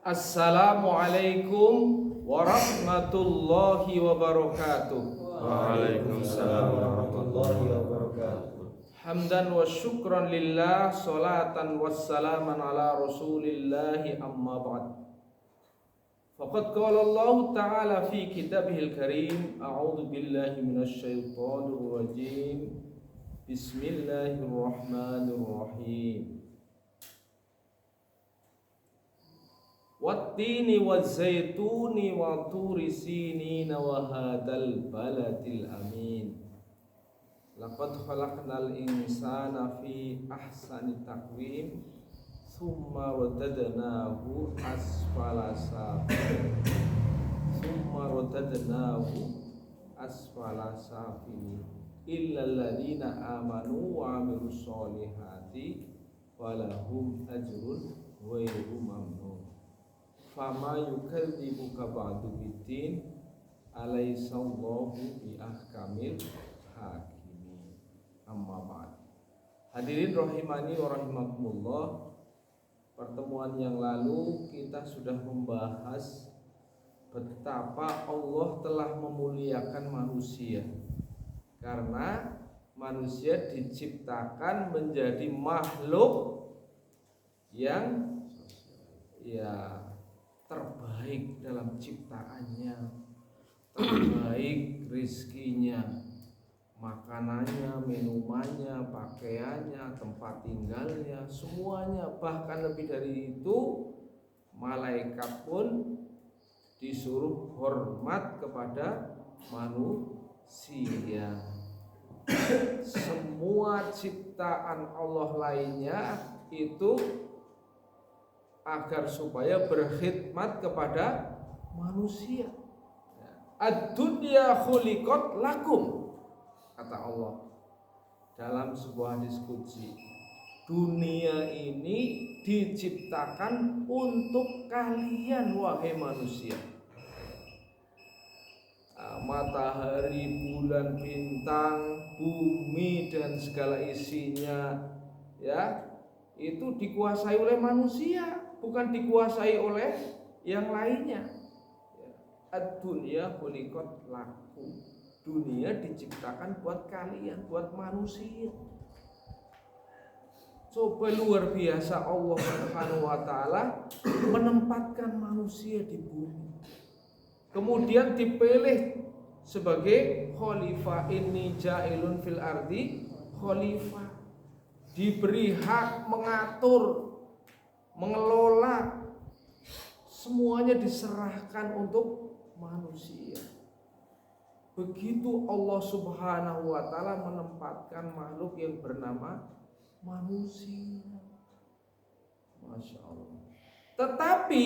Assalamualaikum warahmatullahi wabarakatuh. Waalaikumsalam warahmatullahi wabarakatuh. Hamdan wa syukran lillah, salatan wassalaman ala rasulillahi amma ba'd. Faqad qala Allah ta'ala fi kitabihil karim, a'udzu billahi minasy syaithanir rajim. Bismillahirrahmanirrahim. Wattini wazzaituni wa turi sinin wa hadzal baladil amin. Laqad khalaqnal insana fi ahsani taqwim thumma radadnahu asfala safilin illa alladziina amanu wa 'amilus sholihati walahum ajrun ghairu mamnun. Fama yukadzibuka ba'du biddin alaysallahu bi ahkamil hakimin. Amma ba'd. Hadirin rahimani wa rahimakumullah. Pertemuan yang lalu kita sudah membahas betapa Allah telah memuliakan manusia, karena manusia diciptakan menjadi makhluk yang terbaik dalam ciptaannya, terbaik rizkinya, makanannya, minumannya, pakaiannya, tempat tinggalnya, semuanya. Bahkan lebih dari itu, malaikat pun disuruh hormat kepada manusia. Semua ciptaan Allah lainnya itu agar supaya berkhidmat kepada manusia. Ad-dunya khuliqat lakum, kata Allah dalam sebuah diskusi. Dunia ini diciptakan untuk kalian, wahai manusia. Matahari, bulan, bintang, bumi dan segala isinya, ya, itu dikuasai oleh manusia, bukan dikuasai oleh yang lainnya. Ad-dunya khuliqat lakum. Dunia diciptakan buat kalian, buat manusia. Coba luar biasa Allah Subhanahu wa taala menempatkan manusia di bumi. Kemudian dipilih sebagai khalifah, inni ja'ilun fil ardi khalifah. Diberi hak mengatur, mengelola, semuanya diserahkan untuk manusia. Begitu Allah Subhanahu wa taala menempatkan makhluk yang bernama manusia. Masya Allah. Tetapi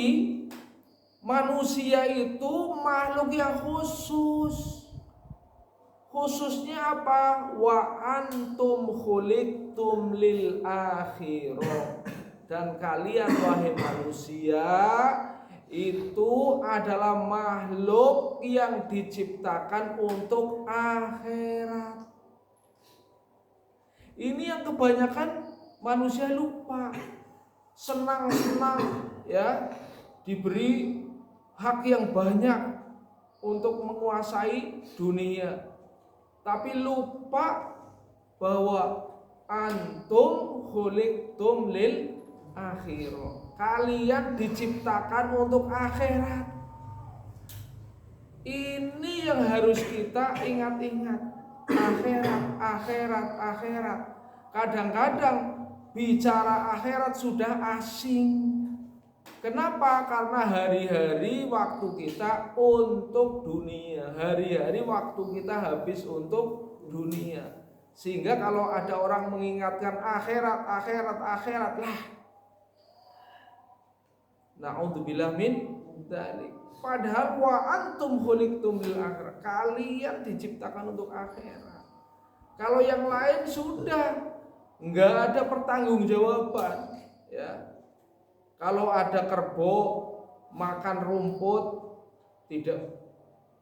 manusia itu makhluk yang khusus. Khususnya apa? Wa antum khuliqtum lil akhirah. Dan kalian, wahai manusia, itu adalah makhluk yang diciptakan untuk akhirat. Ini yang kebanyakan manusia lupa. Senang-senang, ya, diberi hak yang banyak untuk menguasai dunia, tapi lupa bahwa antum khuliqtum lil akhirah. Kalian diciptakan untuk akhirat. Ini yang harus kita ingat-ingat. Akhirat. Kadang-kadang bicara akhirat sudah asing. Kenapa? Karena hari-hari waktu kita untuk dunia. Hari-hari waktu kita habis untuk dunia. Sehingga kalau ada orang mengingatkan akhirat lah, na'udzubillah min dzalik. Padahal wa antum khuliqtum lil akhirah. Kalian diciptakan untuk akhirat. Kalau yang lain sudah enggak ada pertanggungjawaban, ya. Kalau ada kerbau makan rumput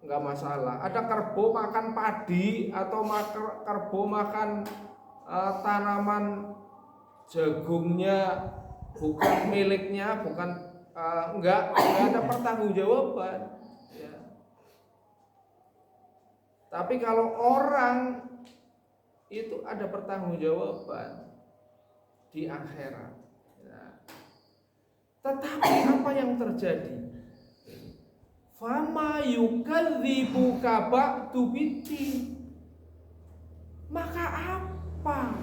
enggak masalah. Ada kerbau makan padi atau kerbau makan tanaman jagungnya bukan miliknya, bukan nggak ada pertanggungjawaban. Ya. Tapi kalau orang itu ada pertanggungjawaban di akhirat. Ya. Tetapi apa yang terjadi? Fama yukadzibuka ba'du biddin. Maka apa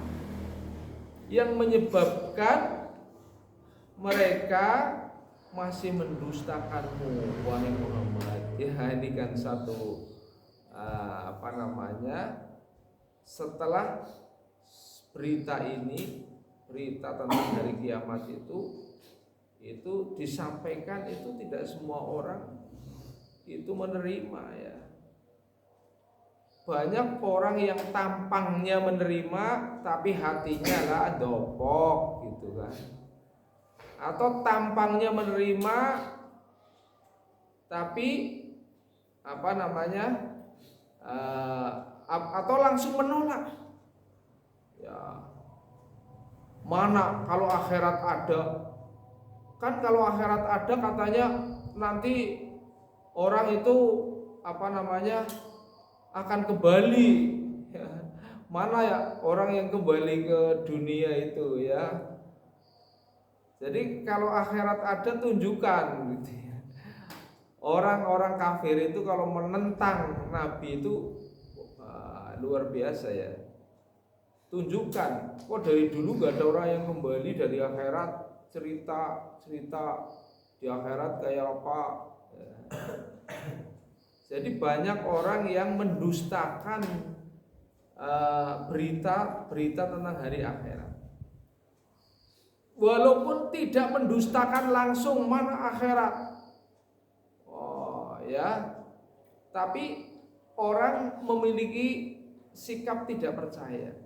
yang menyebabkan mereka masih mendustakanmu, wahai Muhammad? Ya, ini kan satu setelah berita ini, berita tentang hari kiamat itu disampaikan, itu tidak semua orang itu menerima ya. Banyak orang yang tampangnya menerima tapi hatinya lah dopok gitu kan. Atau tampangnya menerima tapi atau langsung menolak. Ya. Mana kalau akhirat ada? Kan kalau akhirat ada katanya nanti orang itu akan kembali. Ya. Mana ya orang yang kembali ke dunia itu ya. Jadi kalau akhirat ada tunjukkan gitu ya. Orang-orang kafir itu kalau menentang Nabi itu luar biasa ya. Tunjukkan, kok dari dulu gak ada orang yang kembali dari akhirat, cerita di akhirat kayak apa ya. Jadi banyak orang yang mendustakan berita tentang hari akhirat. Walaupun tidak mendustakan langsung mana akhirat. Oh ya. Tapi orang memiliki sikap tidak percaya.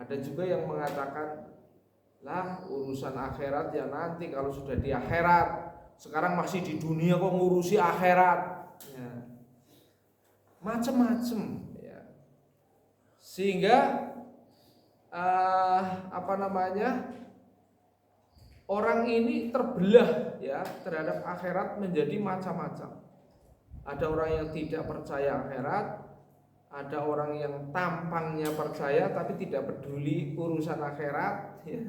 Ada juga yang mengatakan, lah urusan akhirat ya nanti kalau sudah di akhirat. Sekarang masih di dunia kok ngurusi akhirat. Ya. Macem-macem ya. Sehingga orang ini terbelah ya terhadap akhirat menjadi macam-macam. Ada orang yang tidak percaya akhirat, ada orang yang tampangnya percaya tapi tidak peduli urusan akhirat ya.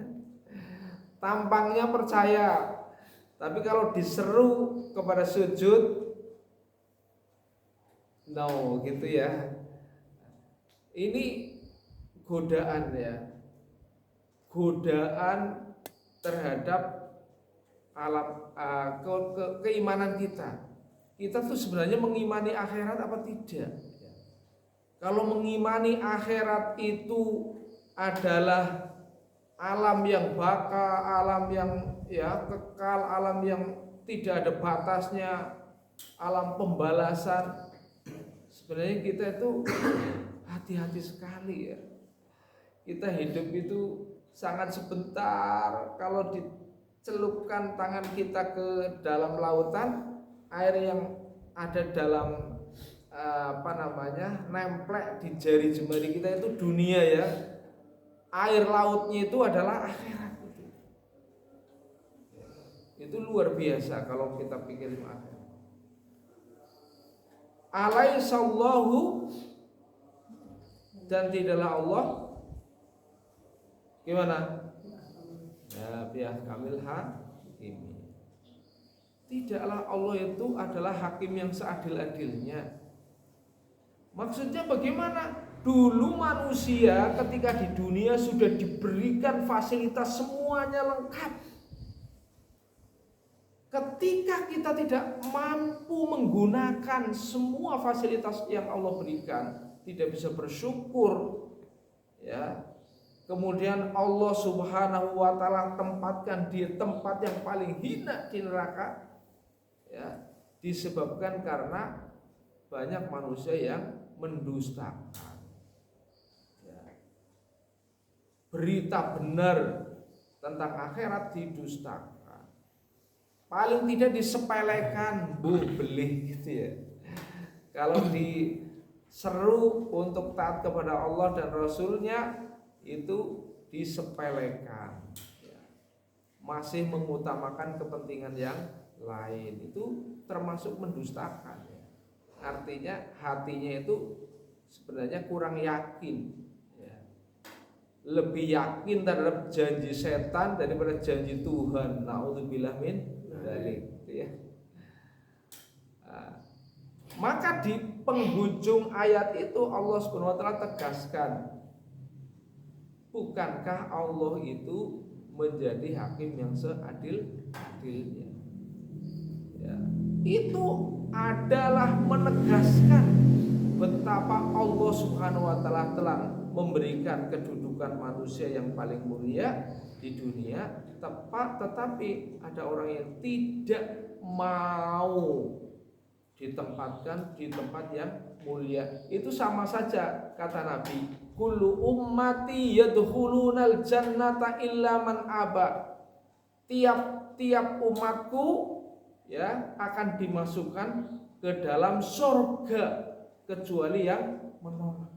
Tampangnya percaya tapi kalau diseru kepada sujud no gitu ya. Ini godaan ya. Godaan terhadap alam keimanan kita. Kita tuh sebenarnya mengimani akhirat apa tidak? Kalau mengimani akhirat itu adalah alam yang baka, alam yang ya kekal, alam yang tidak ada batasnya, alam pembalasan. Sebenarnya kita itu hati-hati sekali ya. Kita hidup itu sangat sebentar. Kalau dicelupkan tangan kita ke dalam lautan, air yang ada dalam nemplek di jari jemari kita itu dunia ya. Air lautnya itu adalah akhirat itu. Itu luar biasa kalau kita pikirin akhirat. Alaihissallahu, dan tidaklah Allah gimana? Ya biar kamil hakim. Tidaklah Allah itu adalah hakim yang seadil-adilnya. Maksudnya bagaimana? Dulu manusia ketika di dunia sudah diberikan fasilitas semuanya lengkap. Ketika kita tidak mampu menggunakan semua fasilitas yang Allah berikan, tidak bisa bersyukur ya. Kemudian Allah Subhanahu wa taala tempatkan di tempat yang paling hina di neraka ya, disebabkan karena banyak manusia yang mendustakan ya. Berita benar tentang akhirat didustakan. Paling tidak disepelekan, belih gitu ya. Kalau diseru untuk taat kepada Allah dan Rasulnya itu disepelekan ya. masih mengutamakan kepentingan yang lain, itu termasuk mendustakan ya. Artinya hatinya itu sebenarnya kurang yakin ya. Lebih yakin terhadap janji setan daripada janji Tuhan. Naudzubillah min dzalik ya. Maka di penghujung ayat itu Allah Subhanahu wa taala tegaskan, bukankah Allah itu menjadi hakim yang seadil-adilnya ya. Itu adalah menegaskan betapa Allah Subhanahu wa taala telah memberikan kedudukan manusia yang paling mulia di dunia, tetapi ada orang yang tidak mau ditempatkan di tempat yang mulia. Itu sama saja kata Nabi, kullu ummati yadkhulunal jannata illa man aba. Tiap-tiap umatku ya akan dimasukkan ke dalam surga kecuali yang menolak.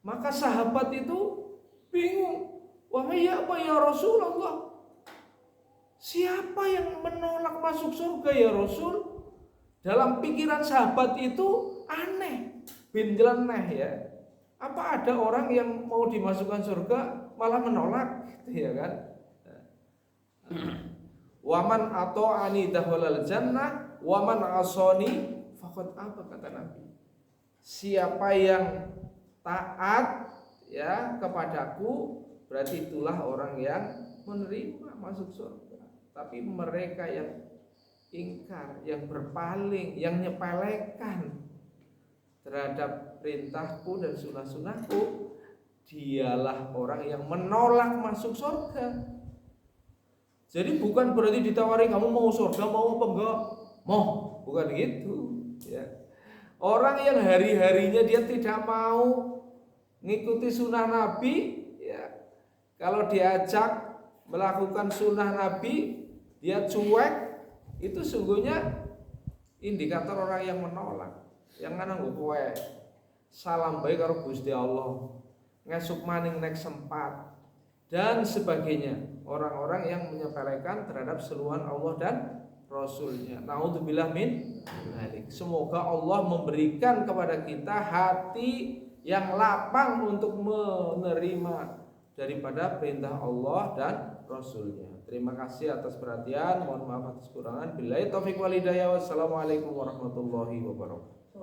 Maka sahabat itu bingung, wah ya apa ya Rasulullah, siapa yang menolak masuk surga ya Rasul? Dalam pikiran sahabat itu aneh, binjeleneh ya. Apa ada orang yang mau dimasukkan surga malah menolak gitu ya kan? Waman ata'ani dakhalal jannah waman asani faqad aba, kata Nabi. Siapa yang taat ya kepadaku, berarti itulah orang yang menerima masuk surga. Tapi mereka yang ingkar, yang berpaling, yang nyepelekan terhadap perintahku dan sunnah-sunnahku, dialah orang yang menolak masuk surga. Jadi bukan berarti ditawari kamu mau surga mau apa enggak, mau, bukan gitu ya. Orang yang hari-harinya dia tidak mau ngikuti sunnah Nabi ya, kalau diajak melakukan sunnah Nabi dia cuek, itu sungguhnya indikator orang yang menolak. Yang nganggo kowe salam baik karo Gusti Allah, ngesuk maning nek sempat dan sebagainya. Orang-orang yang menyepelekan terhadap seruan Allah dan Rasulnya. Naudzubillah min dzalik. Semoga Allah memberikan kepada kita hati yang lapang untuk menerima daripada perintah Allah dan Rasulnya. Terima kasih atas perhatian. Mohon maaf atas kekurangan. Billahi taufiq wal hidayah. Wassalamualaikum warahmatullahi wabarakatuh.